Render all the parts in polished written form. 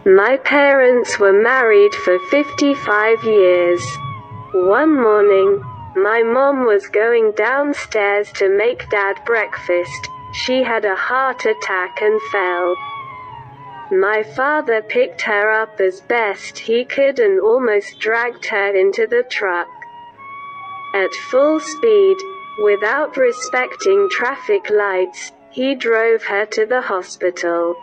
My parents were married for 55 years. One morning, my mom was going downstairs to make Dad breakfast. She had a heart attack and fell. My father picked her up as best he could and almost dragged her into the truck. At full speed, without respecting traffic lights, he drove her to the hospital.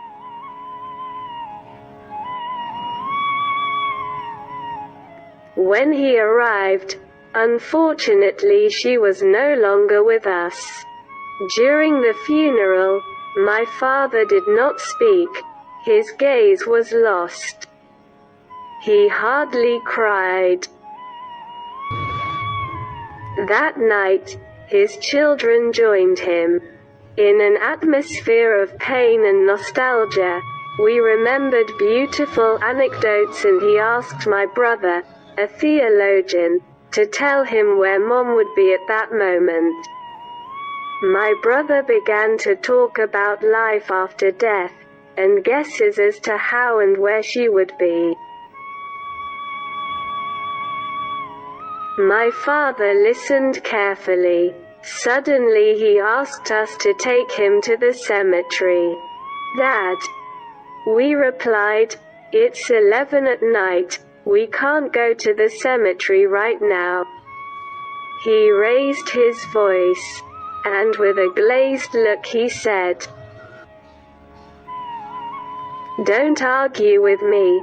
When he arrived, unfortunately she was no longer with us. During the funeral, my father did not speak. His gaze was lost. He hardly cried. That night, his children joined him. In an atmosphere of pain and nostalgia, we remembered beautiful anecdotes and he asked my brother, a theologian, to tell him where Mom would be at that moment. My brother began to talk about life after death, and guesses as to how and where she would be. My father listened carefully. Suddenly he asked us to take him to the cemetery. Dad. We replied, "It's 11 at night, we can't go to the cemetery right now." He raised his voice, and with a glazed look he said, "Don't argue with me.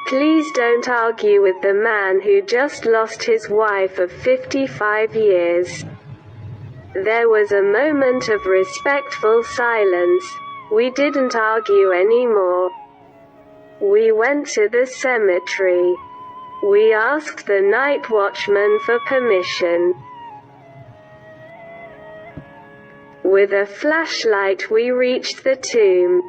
Please don't argue with the man who just lost his wife of 55 years." There was a moment of respectful silence. We didn't argue anymore. We went to the cemetery. We asked the night watchman for permission. With a flashlight we reached the tomb.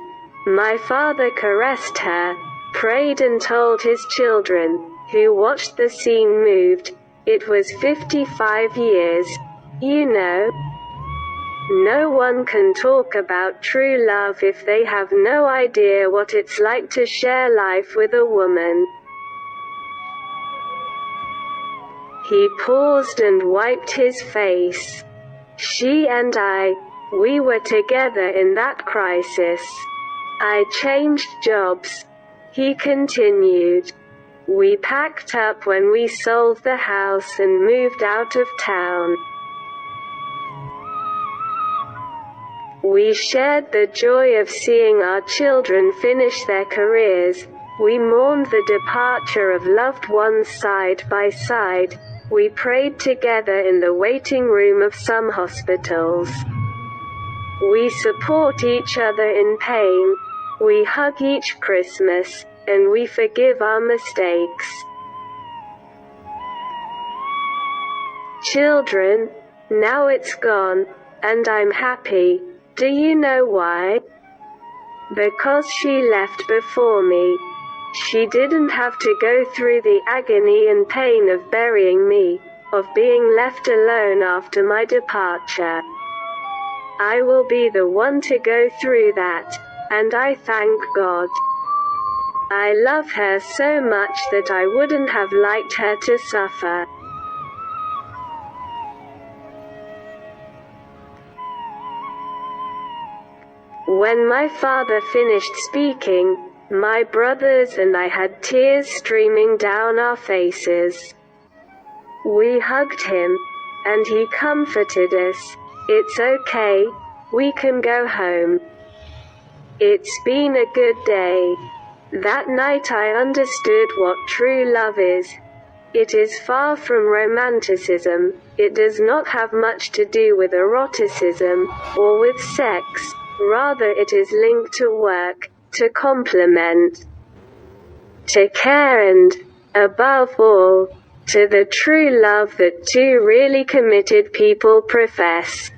My father caressed her, prayed and told his children, who watched the scene moved, it was 55 years, you know. No one can talk about true love if they have no idea what it's like to share life with a woman. He paused and wiped his face. She and I, we were together in that crisis. I changed jobs. He continued. We packed up when we sold the house and moved out of town. We shared the joy of seeing our children finish their careers. We mourned the departure of loved ones side by side. We prayed together in the waiting room of some hospitals. We support each other in pain. We hug each Christmas, and we forgive our mistakes. Children, now it's gone, and I'm happy. Do you know why? Because she left before me. She didn't have to go through the agony and pain of burying me, of being left alone after my departure. I will be the one to go through that, and I thank God. I love her so much that I wouldn't have liked her to suffer. When my father finished speaking, my brothers and I had tears streaming down our faces. We hugged him, and he comforted us. It's okay, we can go home. It's been a good day. That night I understood what true love is. It is far from romanticism, it does not have much to do with eroticism, or with sex, rather it is linked to work, to complement, to care and, above all, to the true love that two really committed people profess.